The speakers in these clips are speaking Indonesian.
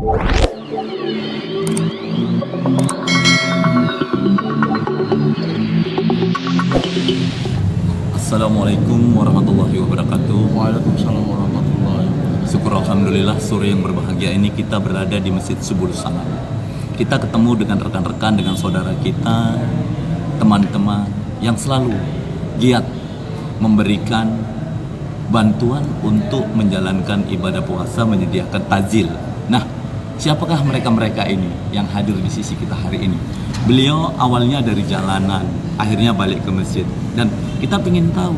Assalamualaikum warahmatullahi wabarakatuh. Waalaikumsalam warahmatullahi wabarakatuh. Syukur alhamdulillah, sore yang berbahagia ini kita berada di Masjid Subul Salam. Kita ketemu dengan rekan-rekan, dengan saudara kita, teman-teman yang selalu giat memberikan bantuan untuk menjalankan ibadah puasa, menyediakan takjil. Nah, siapakah mereka-mereka ini yang hadir di sisi kita hari ini? Beliau awalnya dari jalanan, akhirnya balik ke masjid. Dan kita ingin tahu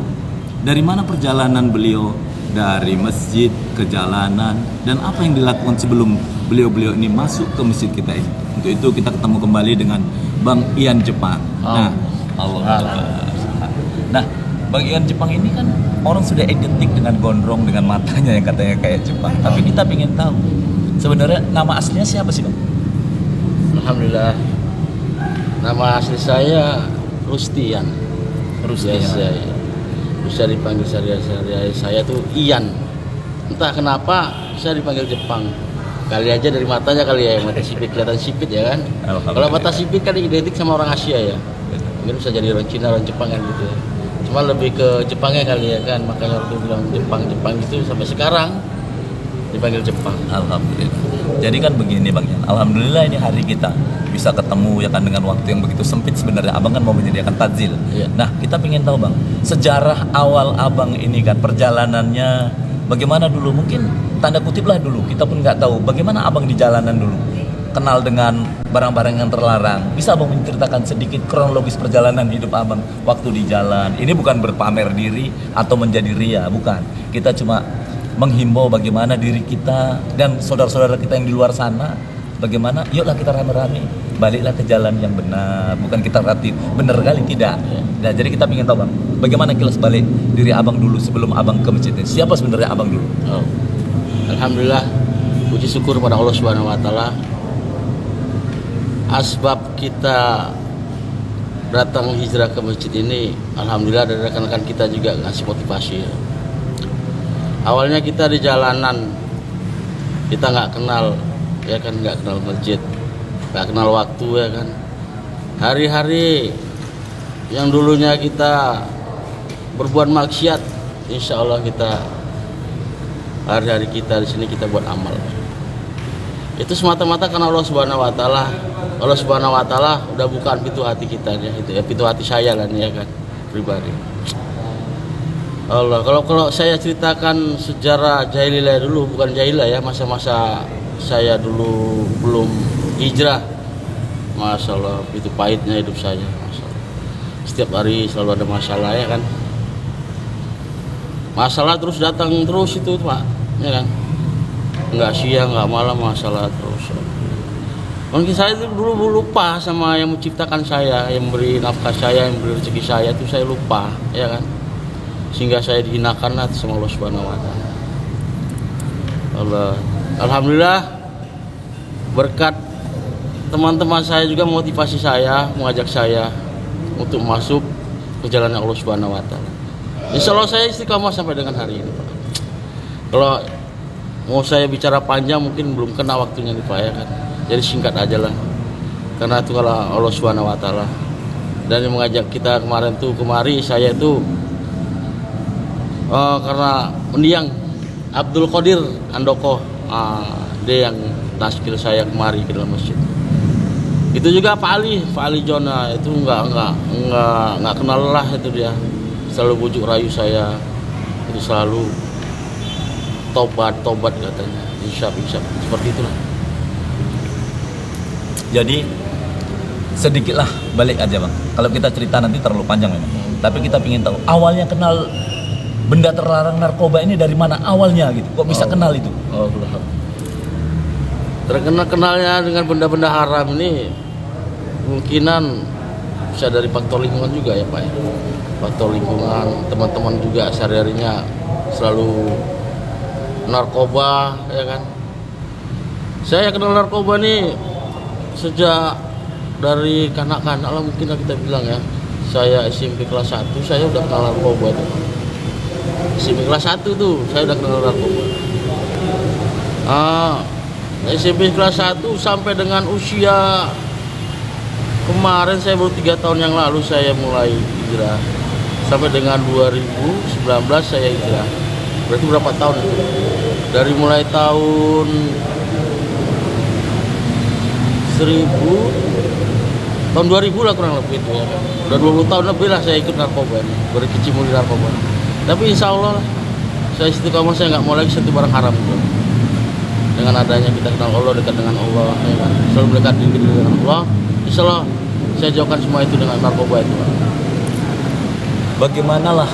dari mana perjalanan beliau dari masjid ke jalanan dan apa yang dilakukan sebelum beliau ini masuk ke masjid kita ini. Untuk itu kita ketemu kembali dengan Bang Ian Jepang. Nah, Nah, Bang Ian Jepang ini kan orang sudah identik dengan gondrong, dengan matanya yang katanya kayak Jepang. Tapi kita ingin tahu sebenarnya nama aslinya siapa sih, Bang? Alhamdulillah. Nama asli saya Rustian. Bisa dipanggil sehari-hari saya tuh Ian. Entah kenapa saya dipanggil Jepang. Kali aja dari matanya kali ya, mata sipit, kelihatan sipit ya kan. Kalau mata sipit kan identik sama orang Asia ya. Mungkin bisa jadi orang Cina, orang Jepang kan gitu ya. Cuma lebih ke Jepangnya kali ya kan, makanya orang bilang Jepang gitu sampai sekarang dipanggil Jepang. Alhamdulillah. Jadi kan begini Bang Ian, alhamdulillah ini hari kita bisa ketemu ya kan dengan waktu yang begitu sempit. Sebenarnya Abang kan mau menyediakan takjil. Iya. Nah, kita ingin tahu Bang, sejarah awal Abang ini kan perjalanannya bagaimana dulu? Mungkin tanda kutip lah dulu, kita pun nggak tahu bagaimana Abang di jalanan dulu. Kenal dengan barang-barang yang terlarang. Bisa Abang menceritakan sedikit kronologis perjalanan hidup Abang waktu di jalan? Ini bukan berpamer diri atau menjadi ria, bukan. Kita cuma menghimbau bagaimana diri kita dan saudara-saudara kita yang di luar sana, bagaimana yuklah kita rame-rame baliklah ke jalan yang benar, bukan kita rati benar kali tidak. Nah, jadi kita ingin tahu Bang, bagaimana kilas balik diri Abang dulu sebelum Abang ke masjid ini? Siapa sebenarnya Abang dulu? Alhamdulillah, puji syukur pada Allah Subhanahu wa taala. Asbab kita datang hijrah ke masjid ini, alhamdulillah dari rekan-rekan kita juga ngasih motivasi ya. Awalnya kita di jalanan, kita nggak kenal ya kan, nggak kenal masjid, nggak kenal waktu ya kan. Hari-hari yang dulunya kita berbuat maksiat, insya Allah kita hari-hari kita di sini kita buat amal. Itu semata-mata karena Allah Subhanahu wa taala. Allah Subhanahu wa taala udah bukan pintu hati kita ya, itu ya pintu hati saya lah nih ya kan, pribadi. Allah, kalau saya ceritakan sejarah jahiliyah dulu, bukan jahiliyah ya, masa-masa saya dulu belum hijrah, Masya Allah, itu pahitnya hidup saya, Masya Allah. Setiap hari selalu ada masalah ya kan, masalah terus datang terus itu Pak, ya kan, nggak siang nggak malam masalah terus. Mungkin saya itu dulu lupa sama yang menciptakan saya, yang memberi nafkah saya, yang memberi rezeki saya, itu saya lupa, ya kan. Sehingga saya dihinakan sama Allah Subhanahu wa taala. Alhamdulillah berkat teman-teman saya juga motivasi saya, mengajak saya untuk masuk ke jalan Allah Subhanahu wa taala. Insya Allah saya istiqamah sampai dengan hari ini, Pak. Kalau mau saya bicara panjang mungkin belum kena waktunya nih Pak ya kan. Jadi singkat aja lah. Karena itu kalau Allah Subhanahu wa taala. Dan yang mengajak kita kemarin tuh saya tuh karena mendiang Abdul Qadir Andoko, dia yang taskil saya kemari ke dalam masjid. Itu juga Pak Ali Jona itu nggak kenal lah itu dia, selalu bujuk rayu saya, itu selalu tobat katanya, insya seperti itulah. Jadi sedikitlah balik aja Bang. Kalau kita cerita nanti terlalu panjang memang. Tapi kita ingin tahu awalnya kenal benda terlarang narkoba ini dari mana awalnya gitu? Kok bisa kenal itu? Kenalnya dengan benda-benda haram ini kemungkinan bisa dari faktor lingkungan juga ya Pak ya. Faktor lingkungan, teman-teman juga sehari-harinya selalu narkoba ya kan. Saya kenal narkoba nih sejak dari kanak-kanak lah mungkin kita bilang ya. Saya SMP kelas 1 saya udah kenal narkoba tuh. SMP kelas 1 tuh saya udah kenal narkoba. SMP kelas 1 sampai dengan usia kemarin saya baru 3 tahun yang lalu saya mulai hijrah. Sampai dengan 2019 saya hijrah. Berarti berapa tahun itu? Dari mulai tahun 2000 lah kurang lebih itu ya. Udah 20 tahun lebih lah saya ikut narkoba ini, berkecimpung di narkoba. Tapi insya Allah lah, saya istiqomah, saya nggak mau lagi sentuh barang haram itu. Dengan adanya kita kenal Allah, dekat dengan Allah, ya kan? Selalu mendekat diri dengan Allah, insya Allah saya jauhkan semua itu dengan narkoba itu. Bagaimana lah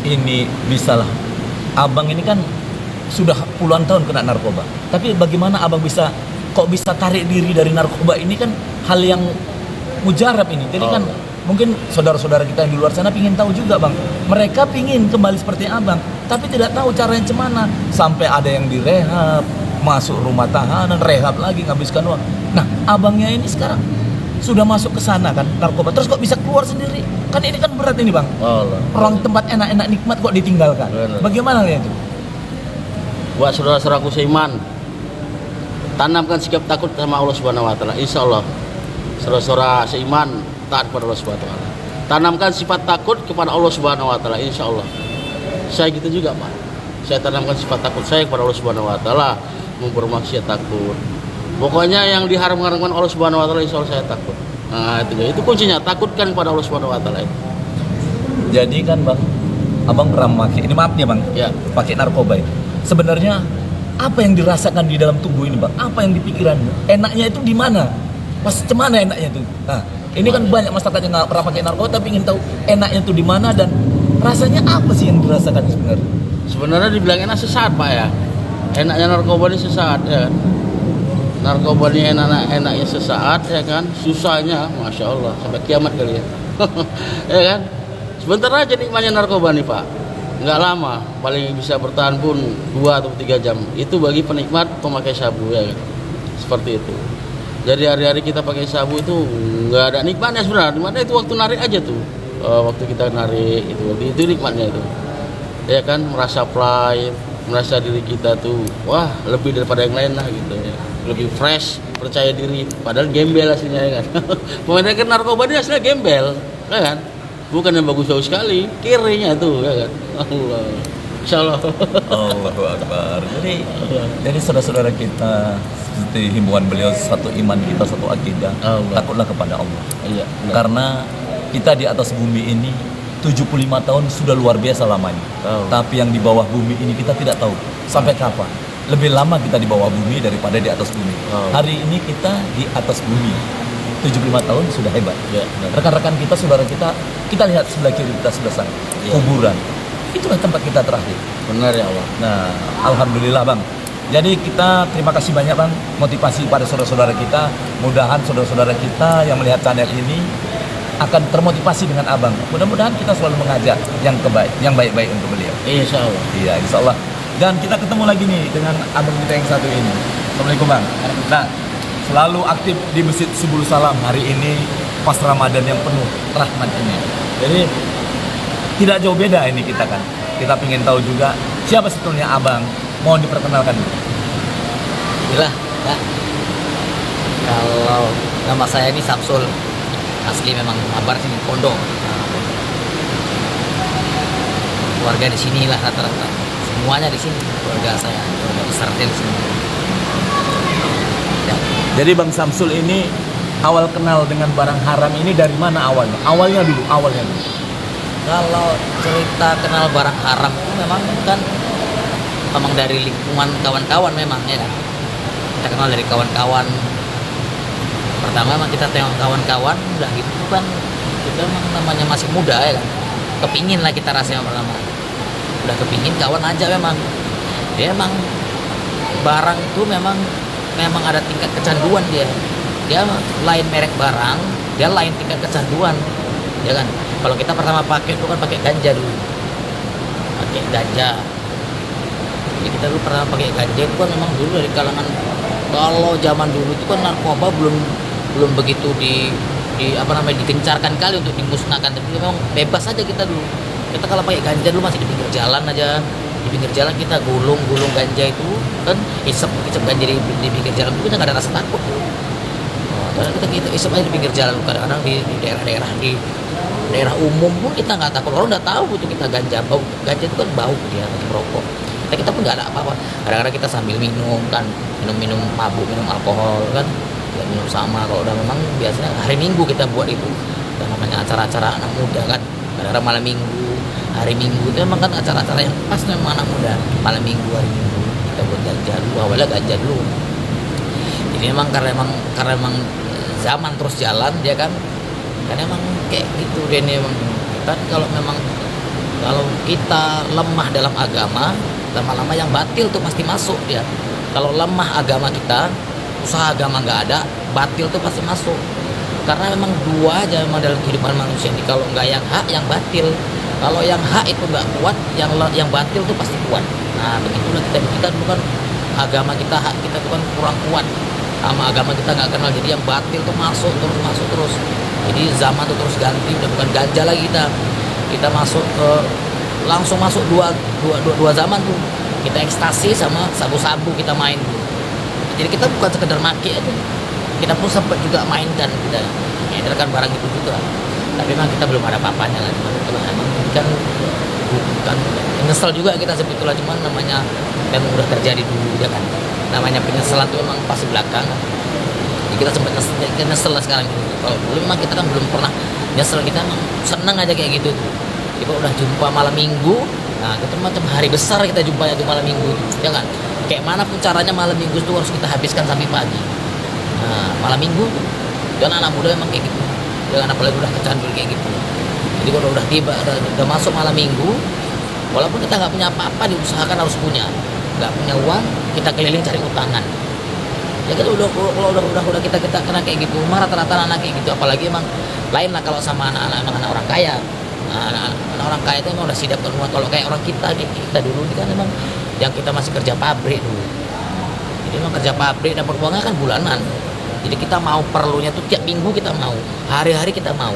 ini bisa lah, abang ini kan sudah puluhan tahun kena narkoba, tapi bagaimana abang bisa tarik diri dari narkoba ini, kan hal yang mujarab ini. Jadi kan mungkin saudara-saudara kita yang di luar sana pingin tahu juga bang, mereka pingin kembali seperti abang, tapi tidak tahu caranya cemana. Sampai ada yang direhab, masuk rumah tahanan, rehab lagi, ngabiskan uang. Nah abangnya ini sekarang sudah masuk ke sana kan narkoba, terus kok bisa keluar sendiri? Kan ini kan berat ini bang. Orang tempat enak-enak nikmat kok ditinggalkan. Bagaimana ya itu? Buat saudara-saudaraku seiman, tanamkan sikap takut sama Allah Subhanahu wa taala. Insya Allah saudara-saudara seiman taat kepada Allah Subhanahu wa taala. Tanamkan sifat takut kepada Allah Subhanahu wa taala, insya Allah. Saya gitu juga, Pak. Saya tanamkan sifat takut saya kepada Allah Subhanahu wa taala, mempermaksiat takut. Pokoknya yang diharam-haramkan Allah Subhanahu wa taala, insya Allah saya takut. Nah, itu kuncinya, takutkan kepada Allah Subhanahu wa taala. Jadi kan bang, abang pernah pakai, ini maaf ya bang, Ya. pakai narkoba ini. Sebenarnya apa yang dirasakan di dalam tubuh ini bang? Apa yang dipikiran? Enaknya itu di mana? Pas cemana enaknya itu? Nah, ini kan banyak masyarakat yang nggak pernah pakai narkoba tapi ingin tahu enaknya itu di mana dan rasanya apa sih yang dirasakan sebenarnya? Sebenarnya dibilang enak sesaat, Pak ya. Enaknya narkoba ini sesaat ya kan. Narkoba ini enaknya sesaat ya kan. Susahnya Masya Allah sampai kiamat kali ya. Ya kan. Sebentar aja nikmatnya narkoba nih Pak. Nggak lama, paling bisa bertahan pun 2 atau 3 jam. Itu bagi penikmat pemakai sabu ya kan. Seperti itu. Jadi hari-hari kita pakai sabu itu nggak ada nikmatnya sebenarnya. Nikmatnya itu waktu narik aja tuh. Waktu kita narik itu nikmatnya itu. Ya kan, merasa play, merasa diri kita tuh wah lebih daripada yang lain lah gitu ya. Lebih fresh, percaya diri, padahal gembel aslinya ya kan. Pemain narkoba dia aslinya gembel, ya kan? Bukan yang bagus jauh sekali, kirinya tuh ya kan. Allah. Insyaallah. Allahu Akbar. Jadi saudara-saudara kita, seperti himbauan beliau, satu iman kita, satu akidah, takutlah kepada Allah. Iya. Karena kita di atas bumi ini 75 tahun sudah luar biasa lamanya. Tapi yang di bawah bumi ini kita tidak tahu sampai kapan. Lebih lama kita di bawah bumi daripada di atas bumi. Hari ini kita di atas bumi 75 tahun sudah hebat. Rekan-rekan kita, saudara kita lihat sebelah kiri kita, sebelah sana kuburan. Itulah tempat kita terakhir. Benar ya Allah. Nah, alhamdulillah bang. Jadi kita terima kasih banyak bang, motivasi pada saudara-saudara kita. Mudahan saudara-saudara kita yang melihat channel ini akan termotivasi dengan abang. Mudah-mudahan kita selalu mengajak yang baik-baik untuk beliau. Insya Allah. Iya, insya Allah. Dan kita ketemu lagi nih dengan abang kita yang satu ini. Assalamualaikum bang. Nah, selalu aktif di Masjid Subul Salam hari ini pas Ramadan yang penuh rahmat ini. Jadi tidak jauh beda ini kita kan. Kita ingin tahu juga siapa sebetulnya abang. Mohon diperkenalkan dulu. Bila, ya. Kalau nama saya ini Samsul, asli memang Abar sini Pondok. Keluarga di sini lah rata-rata, semuanya di sini. Keluarga saya, keluarga besar di sini. Ya. Jadi Bang Samsul ini awal kenal dengan barang haram ini dari mana awalnya? Awalnya dulu. Kalau cerita kenal barang haram itu memang dari lingkungan kawan-kawan memang ya kan. Kita kenal dari kawan-kawan. Pertama memang kita tengok kawan-kawan udah gitu kan, kita memang namanya masih muda ya kan. Kepingin lah kita rasanya pertama. Udah kepingin kawan aja memang. Dia memang barang itu memang ada tingkat kecanduan dia. Dia lain merek barang, dia lain tingkat kecanduan. Ya kan? Kalau kita pertama pakai itu kan pakai ganja dulu. Pakai ganja. Jadi kita dulu pernah pakai ganja itu kan memang dulu dari kalangan, kalau zaman dulu itu kan narkoba belum begitu digencarkan kali untuk dimusnahkan, tapi memang bebas aja kita dulu. Kita kalau pakai ganja dulu masih di pinggir jalan aja, Di pinggir jalan kita gulung ganja itu kan, isep ganja di pinggir jalan itu kita nggak ada rasa takut. Kadang kita isep aja di pinggir jalan, kadang-kadang di daerah umum pun kita nggak takut, orang udah tahu itu kita ganja. Ganja itu kan bau dia merokok. Kita pun nggak ada apa-apa. Kadang-kadang kita sambil minum kan, minum mabuk, minum alkohol kan, ya, minum sama. Kalau udah memang biasanya hari Minggu kita buat itu, dan namanya acara-acara anak muda kan. Kadang-kadang malam Minggu, hari Minggu itu memang kan acara-acara yang pas memang anak muda. Malam Minggu, hari Minggu kita buat ganja dulu, awalnya ganja dulu. Jadi memang karena memang zaman terus jalan dia kan emang kayak gitu deh nih emang. Kita kalau kita lemah dalam agama, lama-lama yang batil tuh pasti masuk ya. Kalau lemah agama kita, usaha agama nggak ada, batil tuh pasti masuk. Karena memang dua aja memang dalam kehidupan manusia ini, kalau nggak yang hak, yang batil. Kalau yang hak itu nggak kuat, yang batil tuh pasti kuat. Nah begitulah kita bukan agama kita, hak kita bukan kurang kuat, sama agama kita nggak kenal, jadi yang batil tuh masuk terus. Jadi zaman tuh terus ganti, udah bukan ganja lagi kita masuk langsung masuk dua zaman tuh. Kita ekstasi sama sabu-sabu kita main tuh. Jadi kita bukan sekedar make aja, kita pun sempat juga mainkan, kita edarkan barang itu juga. Tapi memang kita belum ada apa-apanya lah, emang kan bukan nyesel juga kita sebetulnya, cuman namanya memang udah terjadi dulu ya kan. Namanya penyesalan itu memang pasti belakang. Jadi kita sempat nyesel lah sekarang gitu. Kalau dulu memang kita kan belum pernah nyesel, kita emang senang aja kayak gitu tuh. Kita udah jumpa malam Minggu, nah kita macam hari besar kita jumpanya tuh malam Minggu tuh, ya kan. Kayak mana pun caranya malam Minggu itu harus kita habiskan sampai pagi. Nah malam Minggu tuh, dan anak muda memang kayak gitu. Jangan apalagi udah kecandur kayak gitu. Jadi kalau udah tiba, udah masuk malam Minggu, walaupun kita nggak punya apa-apa, diusahakan harus punya. Nggak punya uang, kita keliling cari utangan. Ya kita udah kita kena kayak gitu. Rata-rata anak kayak gitu, apalagi emang lain lah kalau sama anak orang kaya. Nah, anak orang kaya itu emang udah sidap semua. Kalau kayak orang kita dulu ini kan emang yang kita masih kerja pabrik dulu. Jadi emang kerja pabrik dapat uangnya kan bulanan. Jadi kita mau perlunya tuh tiap minggu kita mau, hari-hari kita mau.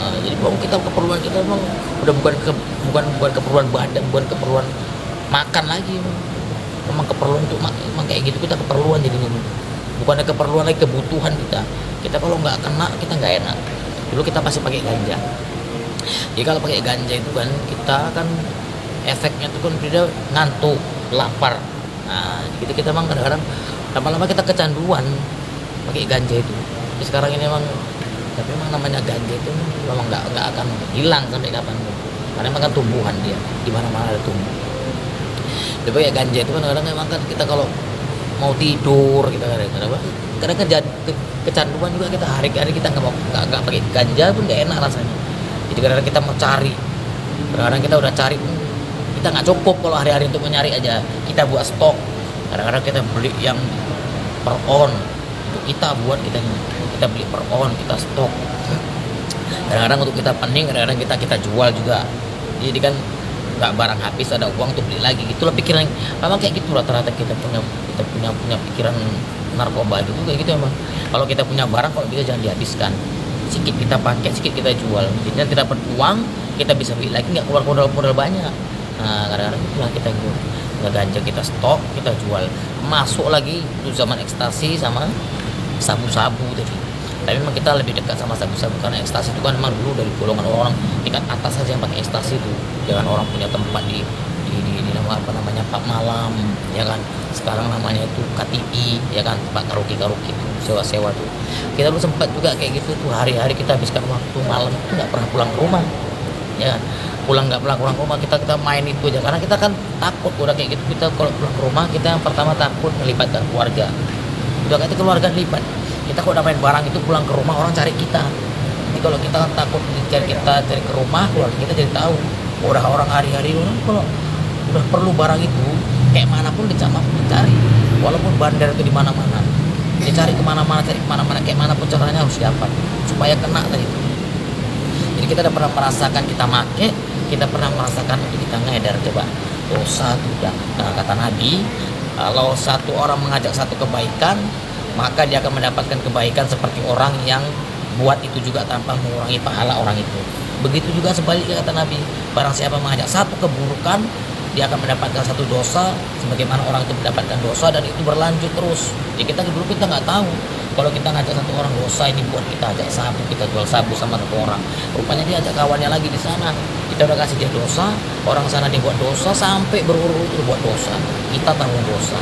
Nah, jadi kita keperluan kita emang udah bukan keperluan badan, bukan keperluan makan lagi. Memang keperluan untuk emang kayak gitu, kita keperluan jadinya. Bukannya keperluan lagi, kebutuhan kita. Kita kalau nggak kena kita nggak enak. Dulu kita pasti pakai ganja. Jadi kalau pakai ganja itu kan kita kan efeknya tuh kan beda, ngantuk, lapar. Nah, gitu kita emang kadang-kadang lama-lama kita kecanduan pakai ganja itu. Jadi sekarang ini emang, tapi memang namanya ganja itu memang nggak akan hilang sampai kapanpun. Karena memang kan tumbuhan dia, di mana-mana ada tumbuh. Jadi pakai ganja itu kan kadang memang kan kita kalau mau tidur kita kadang-kadang kecanduan juga kita, hari-hari kita nggak pakai ganja pun nggak enak rasanya. Jadi kadang-kadang kita mau cari, kadang-kadang kita udah cari pun kita nggak cukup kalau hari-hari untuk mencari aja, kita buat stok. Kadang-kadang kita beli yang per on untuk kita buat, kita beli per on, kita stok. Kadang-kadang untuk kita pening, kadang-kadang kita jual juga. Jadi kan nggak barang habis, ada uang untuk beli lagi. Itulah pikiran memang kayak gitu rata-rata kita punya pikiran narkoba itu kayak gitu emang. Kalau kita punya barang, kalau bisa jangan dihabiskan, sedikit kita pakai, sedikit kita jual. Jadi nanti dapat uang, kita bisa beli lagi, nggak keluar modal banyak. Nah kadang-kadang itulah kita ganja, kita stok, kita jual, masuk lagi itu zaman ekstasi sama sabu-sabu tadi. Tapi memang kita lebih dekat sama sabu-sabu karena ekstasi itu kan memang dulu dari golongan orang tingkat atas saja yang pakai ekstasi itu. Jangan orang punya tempat di namanya Pak Malam, ya kan. Sekarang namanya itu KTI, ya kan, tempat karaoke itu sewa-sewa tuh. Kita dulu sempat juga kayak gitu tuh, hari-hari kita habiskan waktu malam itu nggak pernah pulang ke rumah, ya kan. Nggak pulang ke rumah, kita main itu aja karena kita kan takut udah kayak gitu. Kita kalau pulang ke rumah kita yang pertama takut melibatkan keluarga. Udah kayak keluarga libat. Kita kalau udah main barang itu pulang ke rumah orang cari kita. Jadi kalau kita takut cari ke rumah, keluarga kita jadi tahu. Udah orang hari-hari kalau udah perlu barang itu kayak manapun dicari. Walaupun bandar itu di mana-mana, dicari kemana-mana kayak manapun caranya harus dapat supaya kena tadi itu. Jadi kita udah pernah merasakan kita make, kita pernah merasakan untuk kita ngedar. Coba dosa tidak. Nah kata Nabi, kalau satu orang mengajak satu kebaikan, maka dia akan mendapatkan kebaikan seperti orang yang buat itu juga tanpa mengurangi pahala orang itu. Begitu juga sebaliknya kata Nabi, barang siapa mengajak satu keburukan, dia akan mendapatkan satu dosa sebagaimana orang itu mendapatkan dosa, dan itu berlanjut terus. Ya kita dulu kita nggak tahu kalau kita ngajak satu orang dosa ini buat kita ajak sabu, kita jual sabu sama satu orang, rupanya dia ajak kawannya lagi di sana, kita udah kasih dia dosa, orang sana dia buat dosa sampai berurut-urut dia buat dosa, kita tanggung dosa.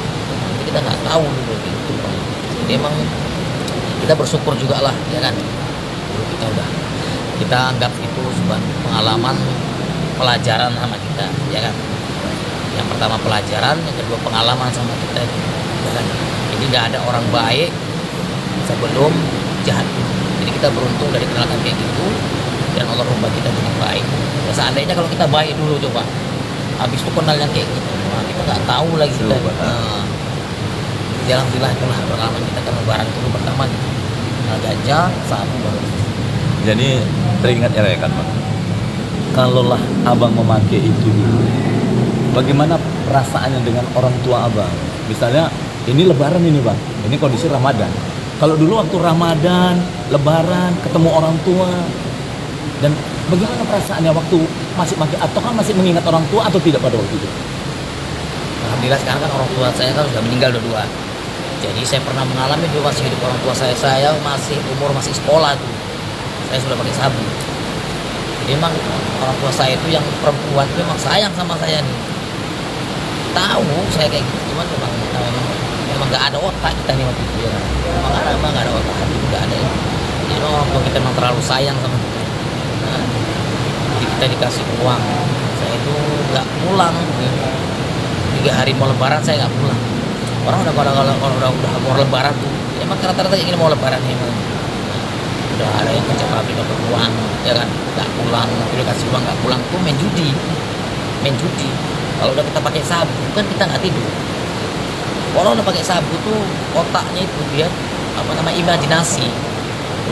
Jadi kita nggak tahu dulu gitu. Jadi emang kita bersyukur juga lah, ya kan, dulu kita anggap itu sebuah pengalaman, pelajaran sama kita, ya kan. Yang pertama pelajaran, yang kedua pengalaman sama kita, ya kan. Jadi nggak ada orang baik sebelum jahat. Jadi kita beruntung dari kenalan kayak gitu, dan Allah ubah kita jadi baik. Ya, seandainya kalau kita baik dulu coba, habis itu kenal yang kayak gitu, nah, kita nggak tahu lagi kita. Alhamdulillah itulah pengalaman kita kan lebaran dulu pertama gitu. Nah, ganja, sabu baru. Jadi teringat ya kan Bang, kalaulah abang memakai itu dulu, bagaimana perasaannya dengan orang tua abang? Misalnya ini lebaran ini Bang, ini kondisi Ramadan. Kalau dulu waktu Ramadan, lebaran, ketemu orang tua, dan bagaimana perasaannya waktu masih pakai, atau kan masih mengingat orang tua atau tidak pada waktu itu? Alhamdulillah sekarang kan orang tua saya kan sudah meninggal dua-dua. Jadi saya pernah mengalami dulu masih hidup orang tua saya masih umur masih sekolah tuh. Saya sudah pakai sabu. Jadi memang orang tua saya itu yang perempuan itu memang sayang sama saya nih. Tahu saya kayak gitu, cuman memang nggak ada otak kita nih waktu itu ya. Memang nggak ada otak, hati nggak ada. Jadi memang orang tua kita memang terlalu sayang sama kita. Nah, jadi kita dikasih uang, saya itu nggak pulang. 3 hari mau lebaran saya nggak pulang. Orang udah mau lebaran tuh, emang rata-rata ingin mau lebaran nih emang. Udah ada yang kerja pabrik dapat uang, ya kan, nggak pulang, udah kasih uang nggak pulang tuh main judi. Kalau udah kita pakai sabu kan kita nggak tidur. Kalau udah pakai sabu tuh otaknya itu dia imajinasi,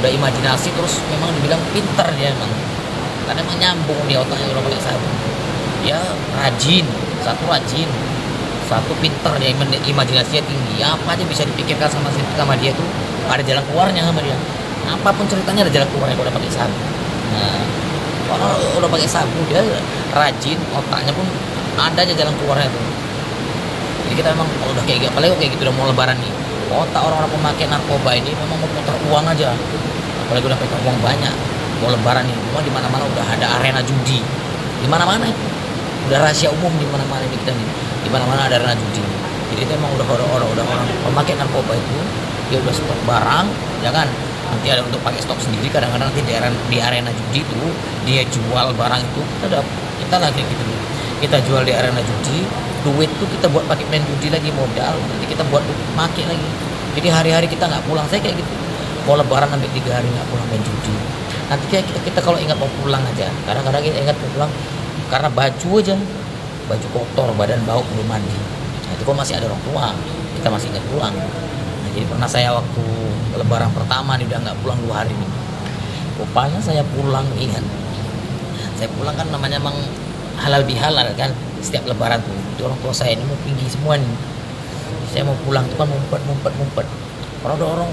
udah imajinasi terus memang dibilang pinter dia emang, karena emang nyambung dia otaknya udah pakai sabu. Ya rajin, satu pinter dia, imajinasinya tinggi, apa aja bisa dipikirkan sama dia tuh, ada jalan keluarnya sama dia. Apapun ceritanya ada jalan keluarnya kalau udah pakai sabu. Nah, kalau udah pakai sabu dia rajin, otaknya pun ada aja jalan keluarnya tuh. Jadi kita memang kalau udah kayak gitu, apalagi kayak gitu udah mau lebaran nih, otak orang-orang pemakai narkoba ini memang mau putar uang aja. Apalagi udah pakai uang banyak, mau lebaran nih, semua di mana-mana udah ada arena judi, di mana-mana itu. Udah rahasia umum di mana-mana ini kita nih, di mana-mana ada arena judi. Jadi itu emang udah orang pemakai narkoba itu dia udah stok barang, ya kan. Nanti ada untuk pakai stok sendiri, kadang-kadang nanti di arena judi itu dia jual barang itu, kita lagi gitu, kita jual di arena judi, duit tuh kita buat pakai main judi lagi, modal nanti kita buat pakai lagi. Jadi hari-hari kita nggak pulang, saya kayak gitu, mau lebaran sampai 3 hari nggak pulang main judi. Nanti kita kalau ingat mau pulang aja, kadang-kadang kita ingat mau pulang karena baju kotor, badan bau belum mandi. Nah, itu kok masih ada orang tua, kita masih ingat pulang. Nah, jadi pernah saya waktu lebaran pertama nih udah nggak pulang 2 hari nih, rupanya saya pulang, ingat saya pulang kan namanya emang halal bihalal kan, setiap lebaran tuh itu orang tua saya ini mau tinggi semua nih, saya mau pulang tuh kan mumpet. Orang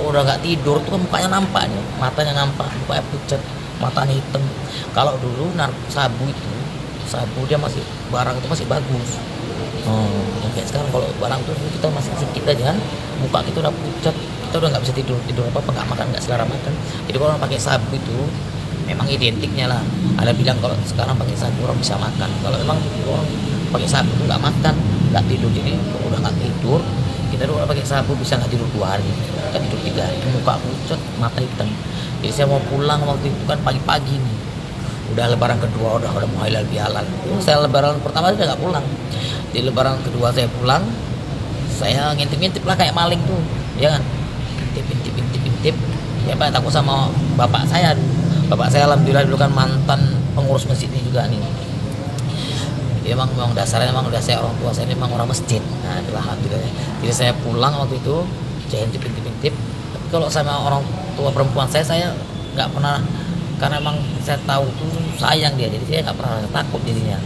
udah nggak tidur tuh kan mukanya nampak nih, matanya nampak, mukanya pucat, matanya hitam. Kalau dulu sabu dia masih barang itu masih bagus. Kayak sekarang kalau barang tuh kita masih sedikit aja, muka kita udah pucat, kita udah nggak bisa tidur apa nggak makan, nggak selera makan. Jadi kalau orang pakai sabu itu memang identiknya lah. Ada bilang kalau sekarang pakai sabu orang bisa makan. Kalau memang orang pakai sabu itu nggak makan, nggak tidur. Jadi udah nggak tidur, kita udah pakai sabu bisa nggak tidur 2 hari, kita tidur 3 hari, muka pucat, mata hitam. Jadi saya mau pulang waktu itu kan pagi-pagi nih, udah lebaran kedua udah mau halal bihalal. Saya lebaran pertama udah nggak pulang. Di lebaran kedua saya pulang, saya ngintip-ngintip lah kayak maling tuh, ya kan, intip. Ya Pak, takut sama bapak saya. Bapak saya alhamdulillah dulu kan mantan pengurus masjid ini juga nih. Jadi memang dasarnya memang udah saya orang tua saya memang orang masjid. Nah, itulah alhamdulillah. Jadi saya pulang waktu itu, saya intip. Tapi kalau sama orang tua perempuan saya nggak pernah, karena emang saya tahu tuh sayang dia, jadi saya nggak pernah takut jadinya.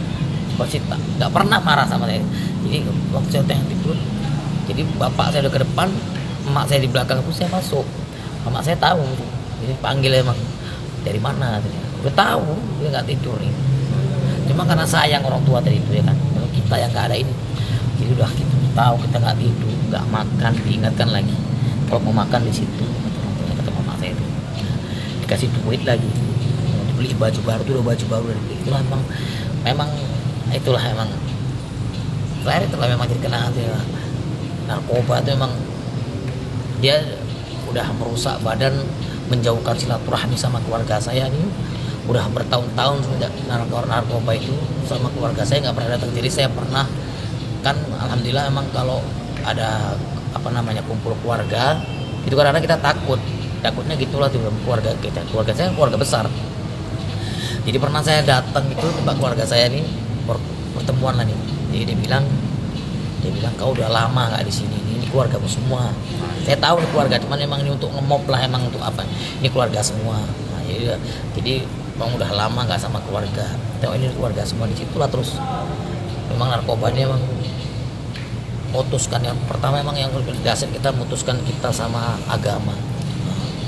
Pasti nggak pernah marah sama saya. Jadi waktu saya intip tuh, jadi bapak saya udah ke depan, emak saya di belakang tuh saya masuk. Emak saya tahu, jadi panggil emang dari mana? Udah tahu dia nggak tidur nih. cuma karena sayang orang tua tadi itu ya kan, kalau kita yang nggak ada ini, jadi udah kita tahu kita nggak tidur, nggak makan, diingatkan lagi kalau mau makan di situ, kata mama saya itu dikasih duit lagi, beli baju baru tuh, udah baju baru dan itulah memang itulah emang terakhir itulah memang jadi kenangan ya. Narkoba itu memang dia udah merusak badan, menjauhkan silaturahmi sama keluarga saya nih, udah bertahun-tahun semenjak narkoba itu sama keluarga saya nggak pernah datang. Jadi saya pernah kan, alhamdulillah emang kalau ada apa namanya kumpul keluarga itu kadang-kadang kita takutnya gitulah tuh keluarga kita, keluarga saya keluarga besar. Jadi pernah saya datang itu tempat keluarga saya nih, pertemuan lah nih. Jadi dia bilang kau udah lama nggak di sini, ini keluargamu semua. Saya tahu nih keluarga, cuman emang ini untuk ngemop lah, emang untuk apa? Ini keluarga semua. Nah, jadi bang udah lama nggak sama keluarga. Tengok ini keluarga semua, di situlah terus. Memang narkoba ini emang memutuskan, yang pertama emang yang lebih dasar kita memutuskan kita sama agama,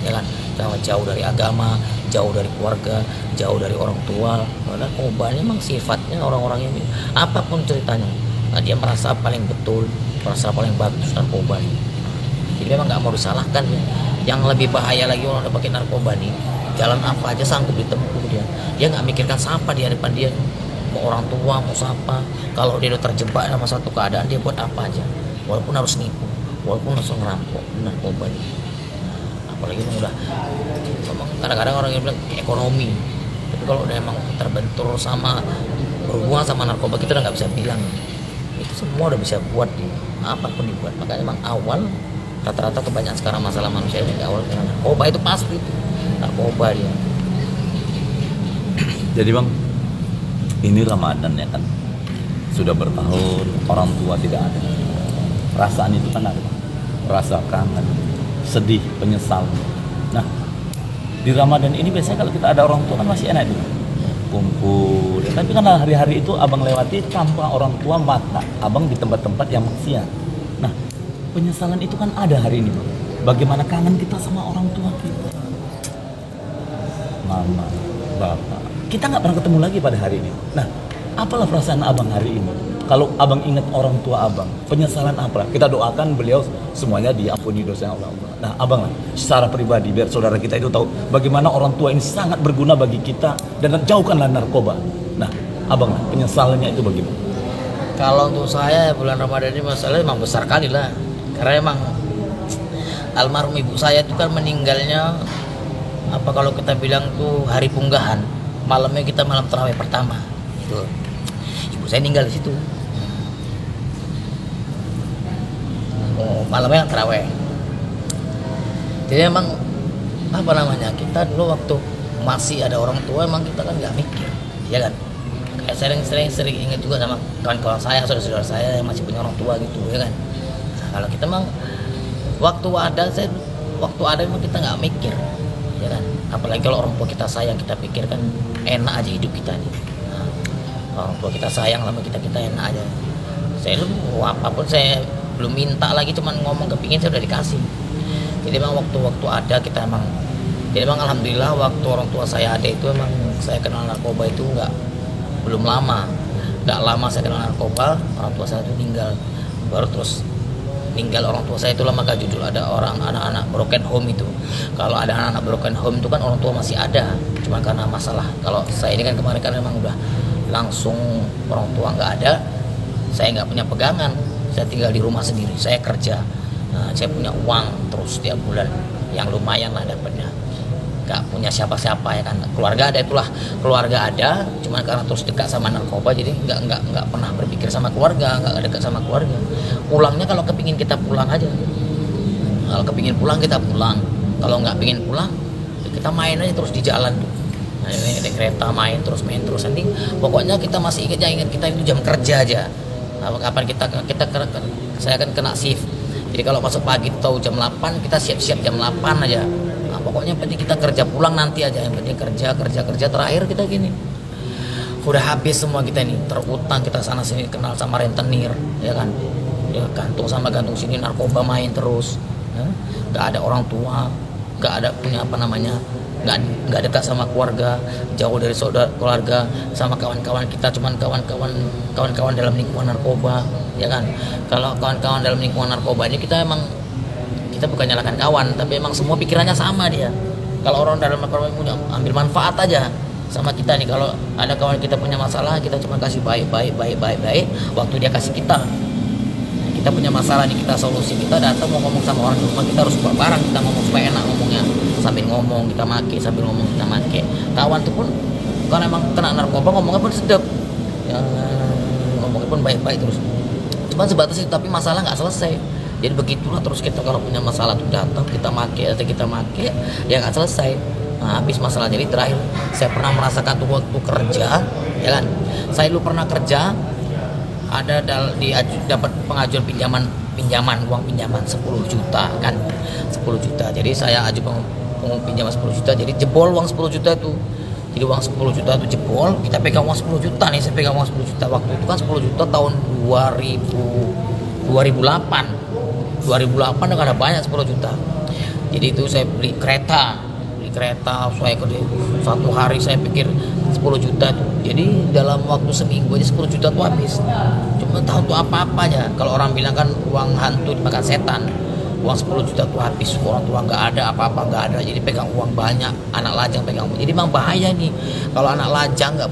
ya kan? Kita jauh dari agama, jauh dari keluarga, jauh dari orang tua. Karena narkoba ini emang sifatnya orang-orang yang apapun ceritanya, nah dia merasa paling betul, merasa paling bagus narkoba ini. Jadi memang nggak mau disalahkan ya. Yang lebih bahaya lagi orang udah pakai narkoba nih, jalan apa aja sanggup ditempuh dia. Dia nggak mikirkan siapa di hadapan dia, mau orang tua mau siapa. Kalau dia udah terjebak sama satu keadaan, dia buat apa aja, walaupun harus nipu, walaupun harus ngerampok narkoba ini. Apalagi udah memang kadang-kadang orang yang bilang ekonomi, tapi kalau udah emang terbentur sama berhubungan sama narkoba, kita udah nggak bisa bilang itu semua udah bisa buat apapun dibuat. Makanya emang awal rata-rata kebanyakan sekarang masalah manusia ini awal karena narkoba, itu pasti itu narkoba dia. Jadi bang, ini Ramadan ya kan, sudah bertahun orang tua tidak ada. Perasaan itu kan ada, rasa kangen, sedih, penyesal. Nah, di Ramadan ini biasanya kalau kita ada orang tua kan masih enak gitu, kumpul. Tapi kan hari-hari itu abang lewati tanpa orang tua, mata abang di tempat-tempat yang maksiat. Nah, penyesalan itu kan ada hari ini, Bang. Bagaimana kangen kita sama orang tua kita, mama, bapak. Kita nggak pernah ketemu lagi pada hari ini. Nah, apalah perasaan abang hari ini? Kalau abang ingat orang tua abang, penyesalan apa? Kita doakan beliau semuanya diampuni dosanya Allah. Nah, abang lah, secara pribadi biar saudara kita itu tahu bagaimana orang tua ini sangat berguna bagi kita dan jauhkanlah narkoba. Nah, abang lah, penyesalannya itu bagaimana? Kalau untuk saya bulan Ramadan ini masalahnya memang besar kali lah, karena emang almarhum ibu saya itu kan meninggalnya apa kalau kita bilang tuh hari punggahan, malamnya kita malam tarawih pertama. Itu ibu saya meninggal di situ. Malamnya yang tarawih. Jadi emang apa namanya, kita dulu waktu masih ada orang tua emang kita kan nggak mikir, ya kan? Kayak sering ingat juga sama kawan-kawan saya, saudara-saudara saya yang masih punya orang tua gitu, ya kan? Nah, kalau kita emang waktu ada emang kita nggak mikir, ya kan? Apalagi kalau orang tua kita sayang, kita pikir kan enak aja hidup kita nih. Nah, orang tua kita sayang sama kita enak aja. Saya dulu apapun saya belum minta lagi, cuman ngomong kepingin saya udah dikasih. Jadi memang waktu ada kita emang, jadi memang alhamdulillah waktu orang tua saya ada itu emang saya kenal narkoba itu belum lama saya kenal narkoba, orang tua saya itu meninggal. Baru terus tinggal orang tua saya itulah maka jujur ada orang anak-anak broken home itu. Kalau ada anak-anak broken home itu kan orang tua masih ada, cuma karena masalah. Kalau saya ini kan kemarin kan memang udah langsung orang tua nggak ada, saya nggak punya pegangan, saya tinggal di rumah sendiri, saya kerja. Nah, saya punya uang terus tiap bulan yang lumayan lah dapatnya, nggak punya siapa-siapa ya kan. Keluarga ada, cuma karena terus dekat sama narkoba jadi nggak pernah berpikir sama keluarga, nggak dekat sama keluarga. Pulangnya kalau kepingin kita pulang aja, kalau kepingin pulang kita pulang, kalau nggak pingin pulang kita main aja terus di jalan tuh. Nah, naik kereta main terus nanti pokoknya kita masih ingat kita itu jam kerja aja. Nah, kapan saya kan kena shift. Jadi kalau masuk pagi tahu jam 8, kita siap-siap jam 8 aja. Nah, pokoknya penting kita kerja, pulang nanti aja. Yang penting kerja terakhir kita gini. Udah habis semua kita ini, terutang kita sana sini, kenal sama rentenir, ya kan. Ya, gantung sini, narkoba main terus. Ya. Gak ada orang tua, gak ada punya nggak dekat sama keluarga, jauh dari saudara keluarga, sama kawan-kawan kita cuman kawan-kawan dalam lingkungan narkoba, ya kan. Kalau kawan-kawan dalam lingkungan narkoba ini kita bukan nyalakan kawan, tapi emang semua pikirannya sama dia. Kalau orang dalam narkoba punya ambil manfaat aja sama kita nih. Kalau ada kawan kita punya masalah, kita cuma kasih baik, waktu dia kasih kita punya masalah nih, kita solusi, kita datang mau ngomong sama orang di rumah, kita harus bareng, kita ngomong supaya enak ngomongnya, sambil ngomong kita make. Kawan tuh pun kalau emang kena narkoba ngomongnya pun sedap ya, ngomongnya pun baik-baik terus, cuma sebatas itu, tapi masalah nggak selesai. Jadi begitulah terus kita kalau punya masalah tuh datang kita make ya nggak selesai. Nah, habis masalah. Jadi terakhir saya pernah merasakan tuh waktu kerja, ya kan, saya dulu pernah kerja, ada dapat pengajuan pinjaman uang pinjaman 10 juta kan, 10 juta. Jadi saya ajukan pinjaman 10 juta, jadi jebol uang 10 juta itu. Jadi uang 10 juta itu jebol, kita pegang uang 10 juta nih, saya pegang uang 10 juta. Waktu itu kan 10 juta tahun 2008 udah ada banyak 10 juta. Jadi itu saya beli kereta saya satu hari saya pikir 10 juta tuh. Jadi dalam waktu seminggu aja 10 juta tuh habis. Cuma tahu tuh apa-apa aja. Kalau orang bilang kan uang hantu dimakan setan. Uang 10 juta tuh habis, orang tua nggak ada, apa-apa nggak ada. Jadi pegang uang banyak, anak lajang pegang uang. Jadi memang bahaya nih. Kalau anak lajang nggak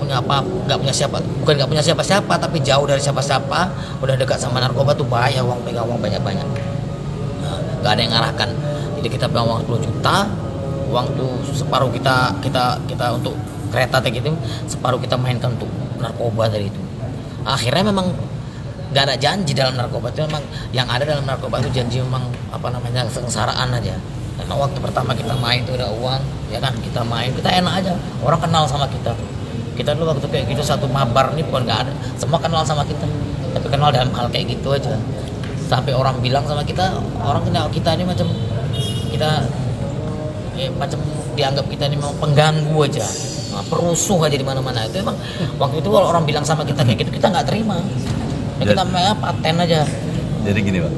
punya siapa-siapa, tapi jauh dari siapa-siapa, udah dekat sama narkoba tuh bahaya. Uang pegang uang banyak-banyak. Nah, nggak ada yang ngarahkan. Jadi kita pegang uang 10 juta. Uang tuh separuh kita untuk kereta gitu, separuh kita mainkan untuk narkoba dari itu. Akhirnya memang nggak ada janji dalam narkoba itu, memang yang ada dalam narkoba itu janji memang sengsaraan aja. Karena waktu pertama kita main itu ada uang, ya kan, kita main, kita enak aja, orang kenal sama kita tuh. Kita dulu waktu kayak gitu satu mabar nih bukan nggak ada, semua kenal sama kita, tapi kenal dalam hal kayak gitu aja. Sampai orang bilang sama kita, orang kenal kita ini macam dianggap kita ini memang pengganggu aja, perusuh aja di mana-mana. Itu emang waktu itu kalau orang bilang sama kita kayak gitu, kita nggak terima. Ya, kita paten aja. Jadi gini Pak,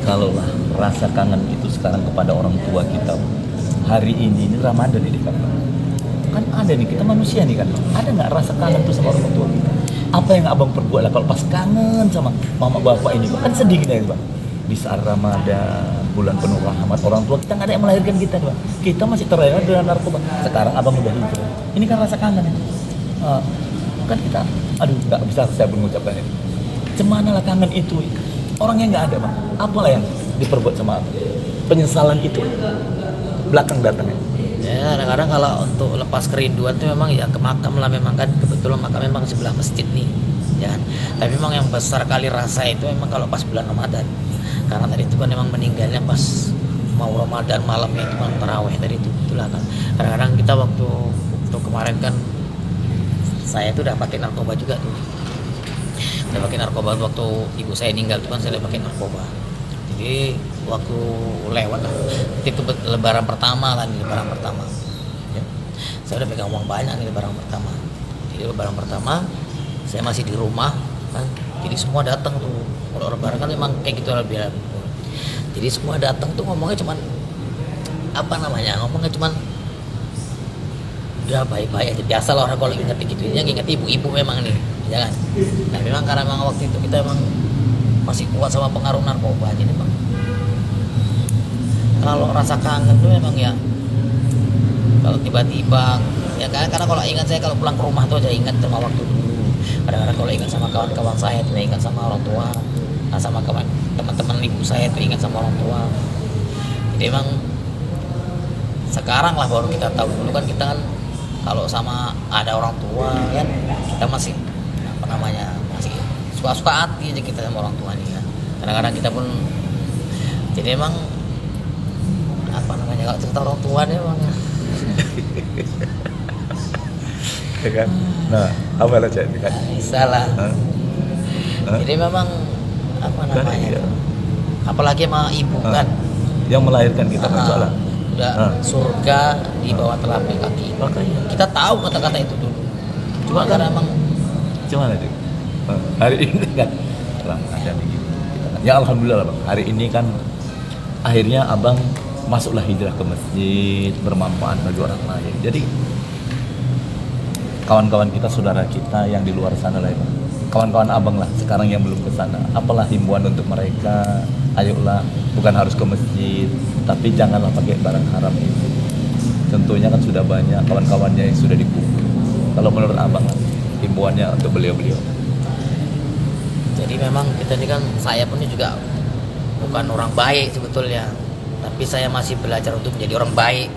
kalau rasa kangen itu sekarang kepada orang tua kita, hari ini Ramadan ini kan ada nih, kita manusia nih kan, ada nggak rasa kangen tuh sama orang tua kita? Apa yang abang perbuat lah kalau pas kangen sama mama bapak ini Pak? Kan sedih kita ya Pak, di saat Ramadan, bulan penuh rahmat, orang tua kita nggak ada yang melahirkan kita Pak, kita masih terlena dengan narkoba. Sekarang abang udah hijrah, ini kan rasa kangen ya. Kan kita, aduh nggak bisa saya mengucapkan ini. Cemana lah kangen itu, orangnya nggak ada Pak, apalah yang diperbuat sama abang, penyesalan itu belakang datangnya. Ya kadang-kadang kalau untuk lepas kerinduan tuh memang ya ke makam lah, memang kan kebetulan makam memang sebelah masjid nih ya. Tapi memang yang besar kali rasa itu memang kalau pas bulan Ramadan, karena tadi itu kan memang meninggalnya pas mau Ramadan malamnya itu malam tarawih tadi itu, itulah kan. Kadang-kadang kita waktu kemarin kan saya tuh udah pakai narkoba juga tuh, udah pakai narkoba waktu ibu saya meninggal tuh kan saya udah pakai narkoba. Jadi waktu lewat itu lebaran pertama ya. Saya udah pegang uang banyak nih lebaran pertama. Jadi lebaran pertama saya masih di rumah kan, jadi semua datang tuh. Kalau lebaran kan memang kayak gitu lebih. Jadi semua datang tuh ngomongnya cuman ngomongnya cuman udah baik-baik aja, biasa lah orang kalau inget gitu, inget ibu-ibu memang nih, ya kan. Nah memang karena memang waktu itu kita emang masih kuat sama pengaruh narkoba, jadi memang kalau rasa kangen tuh memang ya kalau tiba-tiba ya kan, karena kalau ingat saya kalau pulang ke rumah tuh aja ingat sama waktu dulu. Kadang-kadang kalau ingat sama kawan-kawan saya tuh ingat sama orang tua, sama teman-teman ibu saya tuh ingat sama orang tua. Jadi emang sekarang lah baru kita tahu, dulu kan kita kan kalau sama ada orang tua kan kita masih masih suka-suka hati aja kita sama orang tua nih kan. Kadang-kadang kita pun jadi emang kalau cerita orang tua nih emang ya kan. Nah, apa lah jadi kan? Salah. Jadi memang apalagi sama ibu kan yang melahirkan kita kan soalnya udah surga di bawah telapak kaki. Makanya kita tahu kata-kata itu dulu. Cuma karena emang gimana tuh? Hari ini kan ada begitu. Ya alhamdulillah Bang. Hari ini kan akhirnya abang masuklah hijrah ke masjid, bermanfaat bagi orang lain. Jadi kawan-kawan kita, saudara kita yang di luar sana lah, kawan-kawan abang lah sekarang yang belum ke sana, apalah himbauan untuk mereka? Ayolah, bukan harus ke masjid, tapi janganlah pakai barang haram itu. Tentunya kan sudah banyak kawan-kawannya yang sudah dikubur. Kalau menurut abang, himbauannya untuk beliau-beliau. Jadi memang kita ini kan, saya pun juga bukan orang baik sebetulnya, tapi saya masih belajar untuk menjadi orang baik.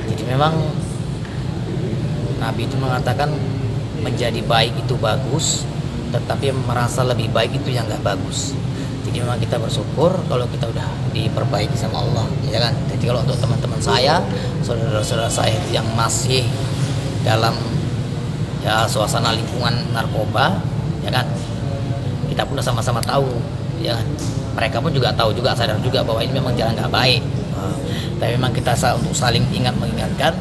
Jadi memang Nabi itu mengatakan menjadi baik itu bagus, tetapi merasa lebih baik itu yang nggak bagus. Jadi memang kita bersyukur kalau kita udah diperbaiki sama Allah, ya kan. Jadi kalau untuk teman-teman saya, saudara-saudara saya yang masih dalam ya suasana lingkungan narkoba, ya kan, kita pun udah sama-sama tahu, ya kan. Mereka pun juga tahu juga, sadar juga bahwa ini memang jalan nggak baik. Tapi memang kita untuk saling mengingatkan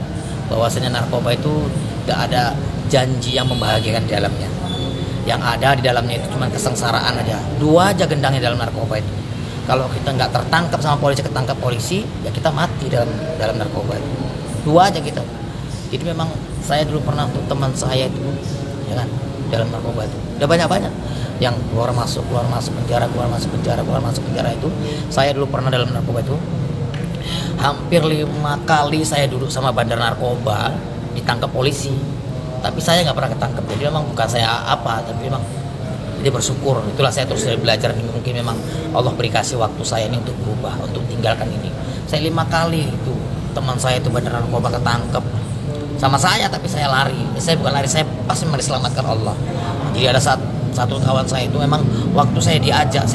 bahwasanya narkoba itu tidak ada janji yang membahagiakan di dalamnya. Yang ada di dalamnya itu cuma kesengsaraan aja. Dua aja gendangnya dalam narkoba itu. Kalau kita nggak tertangkap sama polisi, ketangkap polisi, ya kita mati dalam narkoba itu. Dua aja kita. Jadi memang saya dulu pernah tuh teman saya itu, ya kan, dalam narkoba itu. Udah banyak yang keluar masuk penjara, keluar masuk penjara itu. Saya dulu pernah dalam narkoba itu. Hampir 5 kali saya duduk sama bandar narkoba, ditangkap polisi, tapi saya nggak pernah ketangkep. Jadi memang bukan saya apa, tapi memang jadi bersyukur. Itulah saya terus belajar. Mungkin memang Allah beri kasih waktu saya ini untuk berubah, untuk tinggalkan ini. Saya 5 kali itu teman saya itu bandar narkoba ketangkep sama saya, tapi saya lari. Saya bukan lari, saya pasti diselamatkan Allah. Jadi ada satu kawan saya itu memang waktu saya diajak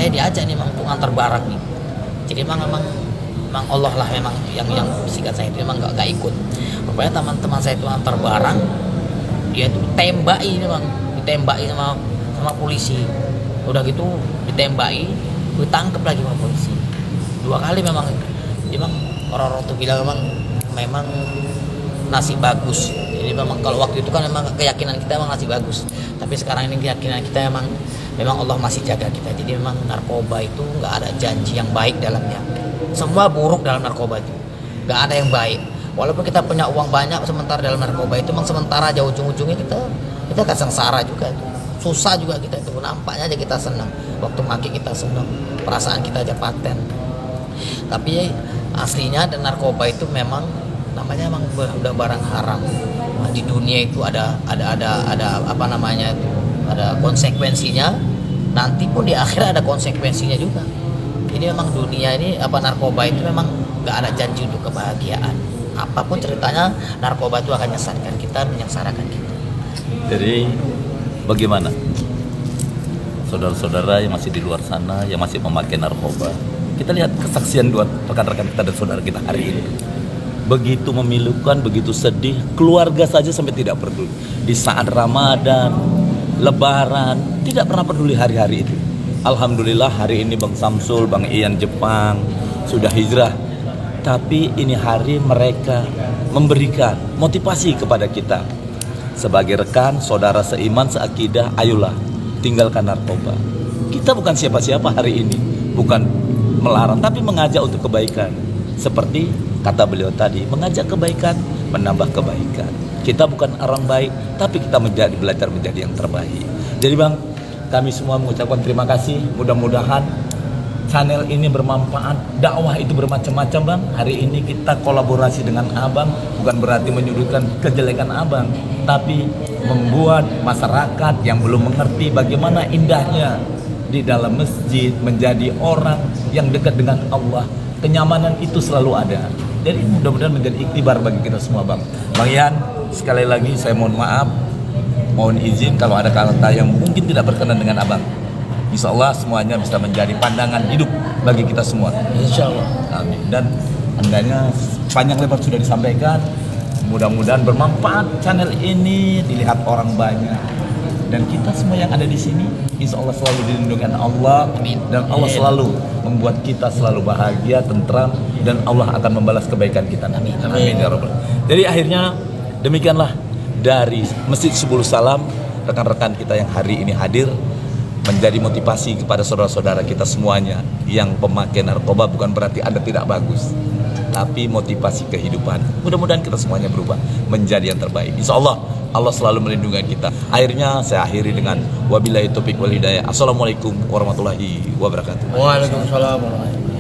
nih memang untuk antar barang nih. Jadi memang Allah lah memang yang bisikan saya itu memang gak ikut. Rupanya teman-teman saya itu antar barang, dia itu ditembaki sama polisi. Udah gitu ditembaki, ditangkap lagi sama polisi 2 kali. Memang orang-orang tuh bilang memang nasib bagus. Jadi memang kalau waktu itu kan memang keyakinan kita memang nasib bagus, tapi sekarang ini keyakinan kita memang Allah masih jaga kita. Jadi memang narkoba itu nggak ada janji yang baik dalamnya. Semua buruk dalam narkoba itu, nggak ada yang baik. Walaupun kita punya uang banyak, sementara dalam narkoba itu memang sementara aja, ujung-ujungnya kita akan sengsara juga itu. Susah juga kita itu. Nampaknya aja kita senang, waktu maki kita senang, perasaan kita aja paten. Tapi aslinya dan narkoba itu memang namanya memang udah barang haram. Nah, di dunia itu ada apa namanya itu, ada konsekuensinya. Nanti pun di akhir ada konsekuensinya juga. Jadi memang dunia ini narkoba itu memang nggak ada janji untuk kebahagiaan. Apapun ceritanya, narkoba itu akan menyesatkan kita, menyengsarakan kita. Jadi bagaimana saudara-saudara yang masih di luar sana, yang masih memakai narkoba? Kita lihat kesaksian dua rekan-rekan kita dan saudara kita hari ini. Begitu memilukan, begitu sedih, keluarga saja sampai tidak peduli. Di saat Ramadan, Lebaran, tidak pernah peduli hari-hari itu. Alhamdulillah hari ini Bang Samsul, Bang Ian Jepang sudah hijrah. Tapi ini hari mereka memberikan motivasi kepada kita. Sebagai rekan, saudara seiman, seakidah, ayolah tinggalkan narkoba. Kita bukan siapa-siapa hari ini, bukan melarang, tapi mengajak untuk kebaikan. Seperti kata beliau tadi, mengajak kebaikan, menambah kebaikan. Kita bukan orang baik, tapi kita belajar menjadi yang terbaik. Jadi Bang, kami semua mengucapkan terima kasih. Mudah-mudahan channel ini bermanfaat. Dakwah itu bermacam-macam Bang. Hari ini kita kolaborasi dengan Abang, bukan berarti menyudutkan kejelekan Abang, tapi membuat masyarakat yang belum mengerti bagaimana indahnya di dalam masjid menjadi orang yang dekat dengan Allah. Kenyamanan itu selalu ada. Jadi mudah-mudahan menjadi iktibar bagi kita semua Bang. Bang Ian, sekali lagi saya mohon maaf, mohon izin kalau ada kata yang mungkin tidak berkenan dengan Abang. Insya Allah semuanya bisa menjadi pandangan hidup bagi kita semua. Insya Allah. Amin. Dan andanya panjang lebar sudah disampaikan. Mudah-mudahan bermanfaat channel ini dilihat orang banyak. Dan kita semua yang ada di sini, insya Allah selalu dilindungi Allah. Amin. Dan Allah selalu membuat kita selalu bahagia, tentram, dan Allah akan membalas kebaikan kita. Amin. Amin ya Rabbal. Jadi akhirnya demikianlah dari Masjid Subul Salam, rekan-rekan kita yang hari ini hadir. menjadi motivasi kepada saudara-saudara kita semuanya yang pemakai narkoba. Bukan berarti Anda tidak bagus, tapi motivasi kehidupan. Mudah-mudahan kita semuanya berubah menjadi yang terbaik. Insya Allah, Allah selalu melindungi kita. Akhirnya saya akhiri dengan wabillahi taufiq wal hidayah. Assalamualaikum warahmatullahi wabarakatuh. Waalaikumsalam warahmatullahi wabarakatuh.